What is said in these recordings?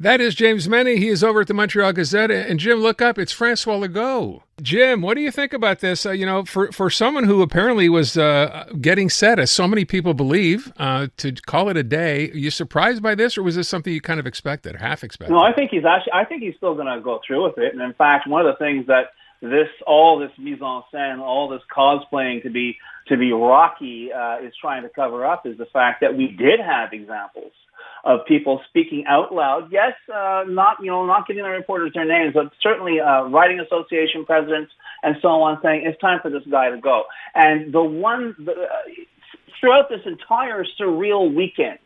That is James Mennie. He is over at the Montreal Gazette. And Jim, look up. It's Francois Legault. Jim, what do you think about this? For someone who apparently was getting set, as so many people believe, to call it a day, are you surprised by this, or was this something you kind of expected, half expected? No, I think he's still going to go through with it. And in fact, one of the things that all this mise en scène, all this cosplaying to be Rocky is trying to cover up is the fact that we did have examples of people speaking out loud. Yes, not giving the reporters their names, but certainly writing association presidents and so on, saying it's time for this guy to go. And throughout this entire surreal weekend,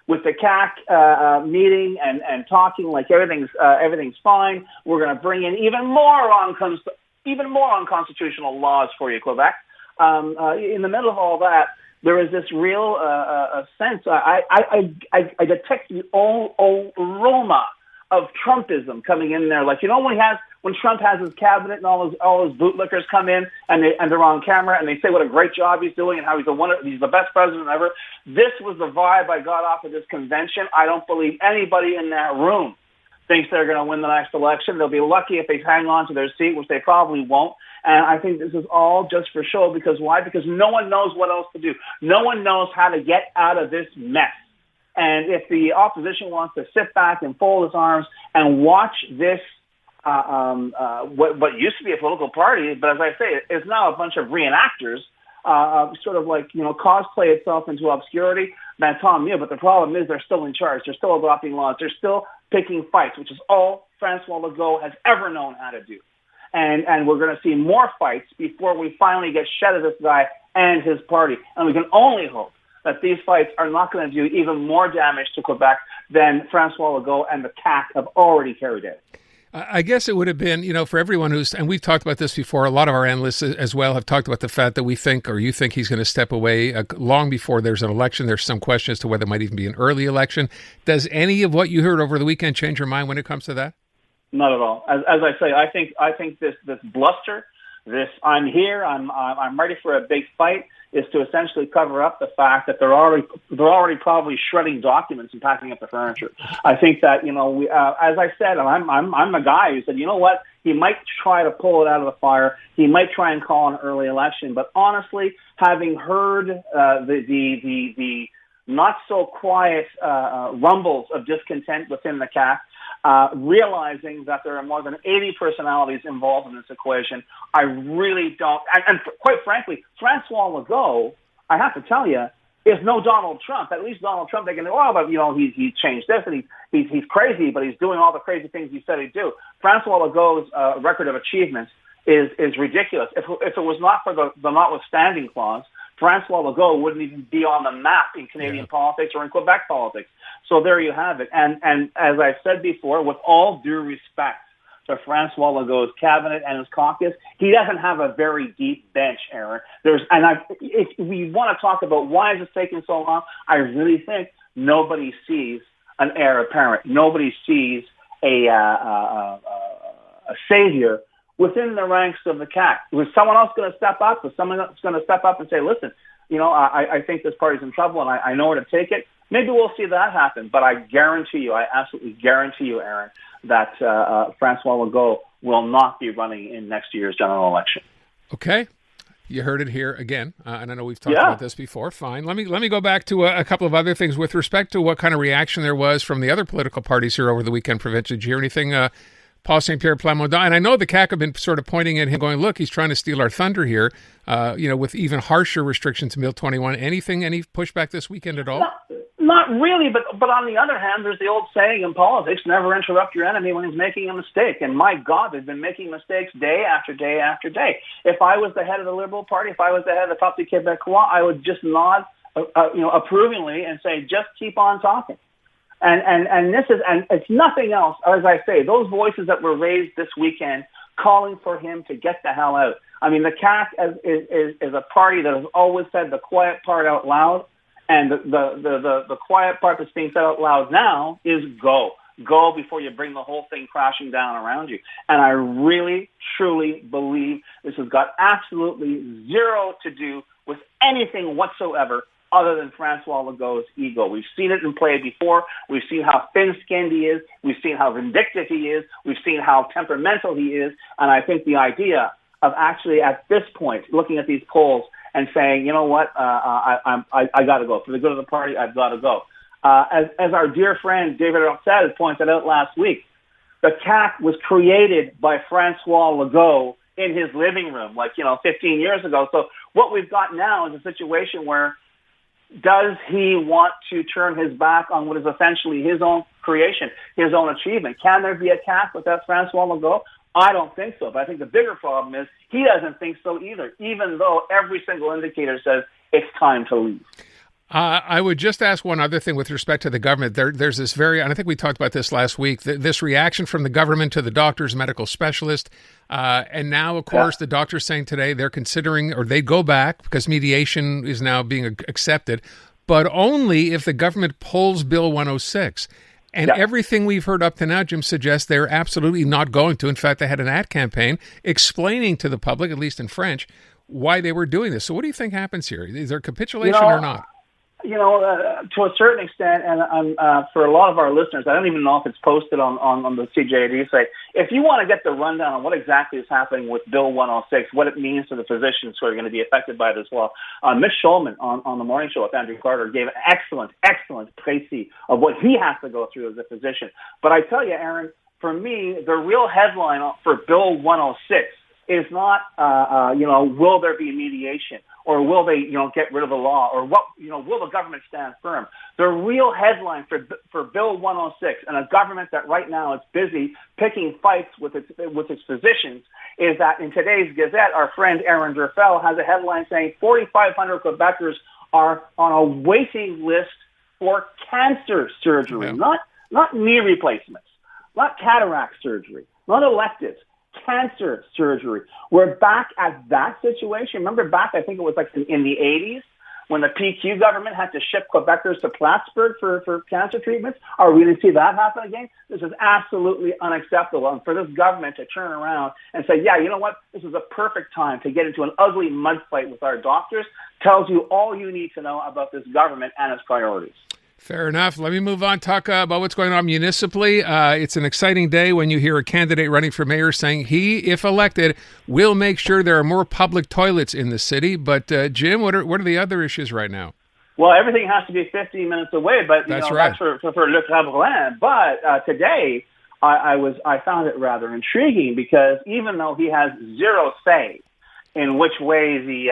with the CAC meeting and talking like everything's fine, we're going to bring in even more unconstitutional laws for you, Quebec. In the middle of all that, there is this real sense. I detect the aroma of Trumpism coming in there. Like, when Trump has his cabinet and all his bootlickers come in and they're on camera and they say what a great job he's doing and how he's the best president ever. This was the vibe I got off of this convention. I don't believe anybody in that room thinks they're going to win the next election. They'll be lucky if they hang on to their seat, which they probably won't. And I think this is all just for show. Because why? Because no one knows what else to do. No one knows how to get out of this mess. And if the opposition wants to sit back and fold its arms and watch this, what used to be a political party, but as I say, it's now a bunch of reenactors, sort of like, cosplay itself into obscurity, then Tom, but the problem is they're still in charge. They're still adopting laws. They're still picking fights, which is all Francois Legault has ever known how to do. And we're going to see more fights before we finally get shed of this guy and his party. And we can only hope that these fights are not going to do even more damage to Quebec than Francois Legault and the CAC have already carried out. I guess it would have been, for everyone and we've talked about this before, a lot of our analysts as well have talked about the fact that we think, or you think he's going to step away long before there's an election. There's some question as to whether it might even be an early election. Does any of what you heard over the weekend change your mind when it comes to that? Not at all. As I say, I think this bluster, this I'm here, I'm ready for a big fight, is to essentially cover up the fact that they're already probably shredding documents and packing up the furniture. I think that as I said, I'm a guy who said, what, he might try to pull it out of the fire, he might try and call an early election, but honestly, having heard the not so quiet rumbles of discontent within the CAC, realizing that there are more than 80 personalities involved in this equation, I really don't. And quite frankly, Francois Legault, I have to tell you, is no Donald Trump. At least Donald Trump, they can go, but he's changed this and he's crazy, but he's doing all the crazy things he said he'd do. Francois Legault's record of achievements is ridiculous. If it was not for the notwithstanding clause, Francois Legault wouldn't even be on the map in Canadian politics or in Quebec politics. So there you have it. And as I've said before, with all due respect to Francois Legault's cabinet and his caucus, he doesn't have a very deep bench, Aaron. If we want to talk about why is this taking so long, I really think nobody sees an heir apparent. Nobody sees a savior within the ranks of the CAC. Was someone else going to step up? Was someone else going to step up and say, listen, I think this party's in trouble and I know where to take it? Maybe we'll see that happen, but I absolutely guarantee you, Aaron, that Francois Legault will not be running in next year's general election. Okay. You heard it here again, and I know we've talked about this before. Fine. Let me go back to a couple of other things with respect to what kind of reaction there was from the other political parties here over the weekend. Did you hear anything, Paul St. Pierre Plamondon? And I know the CAC have been sort of pointing at him going, look, he's trying to steal our thunder here, with even harsher restrictions to Bill 21. Any pushback this weekend at all? Not really, but on the other hand, there's the old saying in politics, never interrupt your enemy when he's making a mistake. And my God, they've been making mistakes day after day after day. If I was the head of the Liberal Party, if I was the head of the Parti Québécois, I would just nod, approvingly and say, just keep on talking. And it's nothing else. As I say, those voices that were raised this weekend calling for him to get the hell out. I mean, the CAC is a party that has always said the quiet part out loud. And the quiet part that's being said out loud now is go. Go before you bring the whole thing crashing down around you. And I really, truly believe this has got absolutely zero to do with anything whatsoever other than Francois Legault's ego. We've seen it in play before. We've seen how thin-skinned he is. We've seen how vindictive he is. We've seen how temperamental he is. And I think the idea of actually at this point looking at these polls and saying, you know what, I got to go. For the good of the party, I've got to go. As our dear friend David Roxette has pointed out last week, the CAQ was created by Francois Legault in his living room, 15 years ago. So what we've got now is a situation where does he want to turn his back on what is essentially his own creation, his own achievement? Can there be a CAQ without Francois Legault? I don't think so. But I think the bigger problem is he doesn't think so either, even though every single indicator says it's time to leave. I would just ask one other thing with respect to the government. There's this and I think we talked about this last week, this reaction from the government to the doctors, medical specialists. And now, of course, the doctors saying today they're considering, or they go back because mediation is now being accepted, but only if the government pulls Bill 106. And everything we've heard up to now, Jim, suggests they're absolutely not going to. In fact, they had an ad campaign explaining to the public, at least in French, why they were doing this. So what do you think happens here? Is there capitulation or not? To a certain extent, and for a lot of our listeners, I don't even know if it's posted on the CJAD site. If you want to get the rundown on what exactly is happening with Bill 106, what it means to the physicians who are going to be affected by this law, Mitch Schulman on the morning show with Andrew Carter gave an excellent précis of what he has to go through as a physician. But I tell you, Aaron, for me, the real headline for Bill 106 is not, will there be mediation? Or will they, get rid of the law? Or will the government stand firm? The real headline for Bill 106 and a government that right now is busy picking fights with its physicians is that in today's Gazette, our friend Aaron Derfel has a headline saying 4,500 Quebecers are on a waiting list for cancer surgery, not knee replacements, not cataract surgery, not electives. Cancer surgery. We're back at that situation. Remember back, I think it was in the 80s when the PQ government had to ship Quebecers to Plattsburgh for cancer treatments. Are we going to see that happen again? This is absolutely unacceptable. And for this government to turn around and say, yeah, you know what? This is a perfect time to get into an ugly mud fight with our doctors tells you all you need to know about this government and its priorities. Fair enough. Let me move on, talk about what's going on municipally. It's an exciting day when you hear a candidate running for mayor saying he, if elected, will make sure there are more public toilets in the city. But, Jim, what are the other issues right now? Well, everything has to be 15 minutes away, but that's right. That's for Le Cabrelin. But today, I found it rather intriguing because even though he has zero say in which way the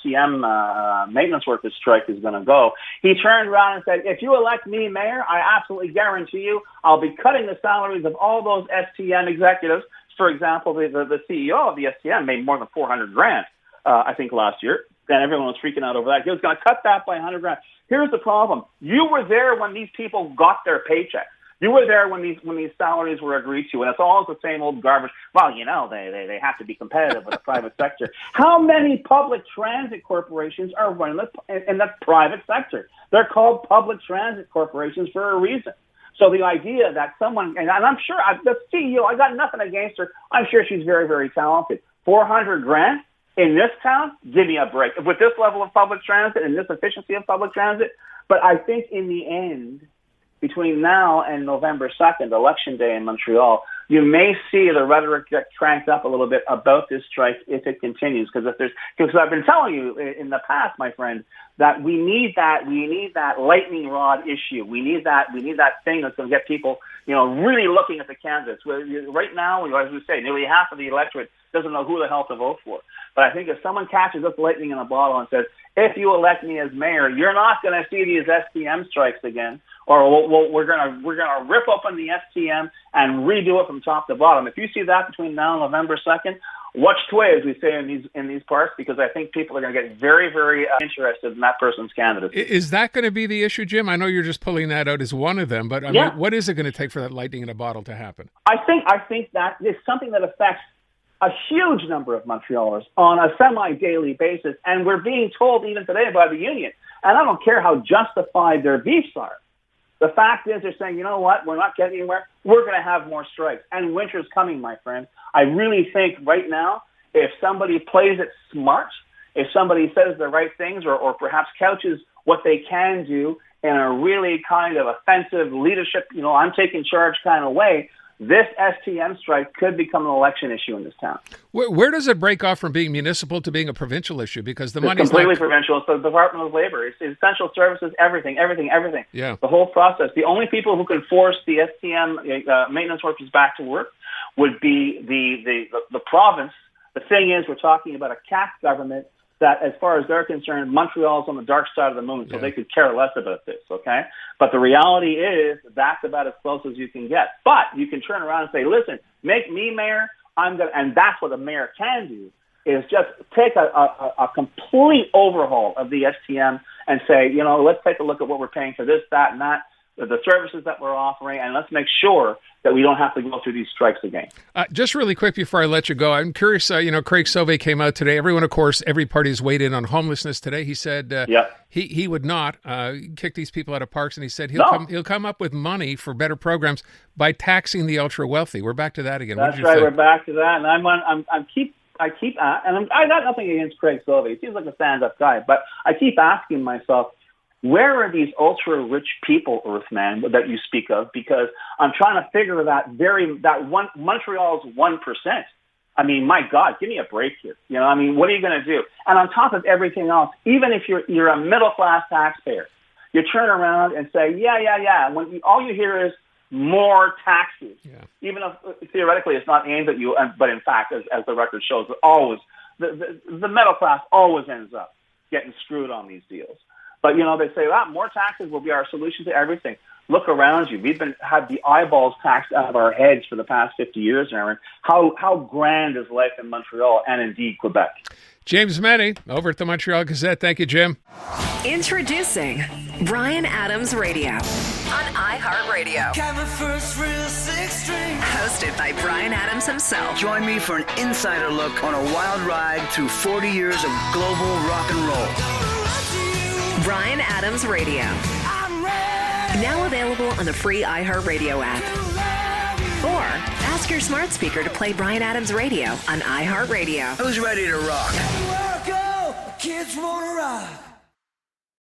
STM maintenance workers strike is going to go, he turned around and said, if you elect me mayor, I absolutely guarantee you I'll be cutting the salaries of all those STM executives. For example, the CEO of the STM made more than $400,000, I think, last year. And everyone was freaking out over that. He was going to cut that by $100,000. Here's the problem. You were there when these people got their paychecks. You were there when these salaries were agreed to, and it's all the same old garbage. Well, they have to be competitive with the private sector. How many public transit corporations are running in the private sector? They're called public transit corporations for a reason. So the idea that someone, and I'm sure the CEO, I got nothing against her. I'm sure she's very, very talented. $400,000 in this town? Give me a break. With this level of public transit and this efficiency of public transit, but I think in the end, between now and November 2nd, Election Day in Montreal, you may see the rhetoric get cranked up a little bit about this strike if it continues. Because I've been telling you in the past, my friend, that we need that lightning rod issue. We need that thing that's going to get people, really looking at the candidates. Right now, as we say, nearly half of the electorate doesn't know who the hell to vote for. But I think if someone catches this lightning in a bottle and says, if you elect me as mayor, you're not going to see these STM strikes again, or we're going to rip open the STM and redo it from top to bottom. If you see that between now and November 2nd, watch tway, as we say in these parts, because I think people are going to get very, very interested in that person's candidacy. Is that going to be the issue, Jim? I know you're just pulling that out as one of them, but I mean, what is it going to take for that lightning in a bottle to happen? I think that is something that affects a huge number of Montrealers on a semi-daily basis, and we're being told even today by the union, and I don't care how justified their beefs are. The fact is they're saying, you know what, we're not getting anywhere, we're going to have more strikes, and winter's coming, my friend. I really think right now, if somebody plays it smart, if somebody says the right things or perhaps couches what they can do in a really kind of offensive leadership, I'm taking charge kind of way, this STM strike could become an election issue in this town. Where does it break off from being municipal to being a provincial issue? Because the money's completely provincial. It's the Department of Labor. It's essential services, everything. Yeah. The whole process. The only people who can force the STM maintenance workers back to work would be the province. The thing is, we're talking about a caste government that, as far as they're concerned, Montreal's on the dark side of the moon, so they could care less about this, okay? But the reality is that's about as close as you can get. But you can turn around and say, listen, make me mayor, and that's what a mayor can do, is just take a complete overhaul of the STM and say, let's take a look at what we're paying for this, that, and that, the services that we're offering, and let's make sure that we don't have to go through these strikes again. Just really quick before I let you go, I'm curious, Craig Sauvé came out today. Everyone, of course, every party's weighed in on homelessness today. He said he would not kick these people out of parks, and he said he'll come up with money for better programs by taxing the ultra-wealthy. We're back to that again. That's right, we're back to that, and I got nothing against Craig Sauvé. He seems like a stand-up guy, but I keep asking myself, where are these ultra-rich people, Earthman, that you speak of? Because I'm trying to figure Montreal's 1%. I mean, my God, give me a break here. What are you going to do? And on top of everything else, even if you're a middle-class taxpayer, you turn around and say, yeah. When all you hear is more taxes, even if theoretically it's not aimed at you, but in fact, as the record shows, always the middle class always ends up getting screwed on these deals. But, they say, more taxes will be our solution to everything. Look around you. We've had the eyeballs taxed out of our heads for the past 50 years, Aaron. How grand is life in Montreal and indeed Quebec? James Mennie over at the Montreal Gazette. Thank you, Jim. Introducing Bryan Adams Radio on iHeartRadio. Hosted by Bryan Adams himself. Join me for an insider look on a wild ride through 40 years of global rock and roll. Bryan Adams Radio. Now available on the free iHeartRadio app. Or ask your smart speaker to play Bryan Adams Radio on iHeartRadio. Who's ready to rock? Kids wanna rock.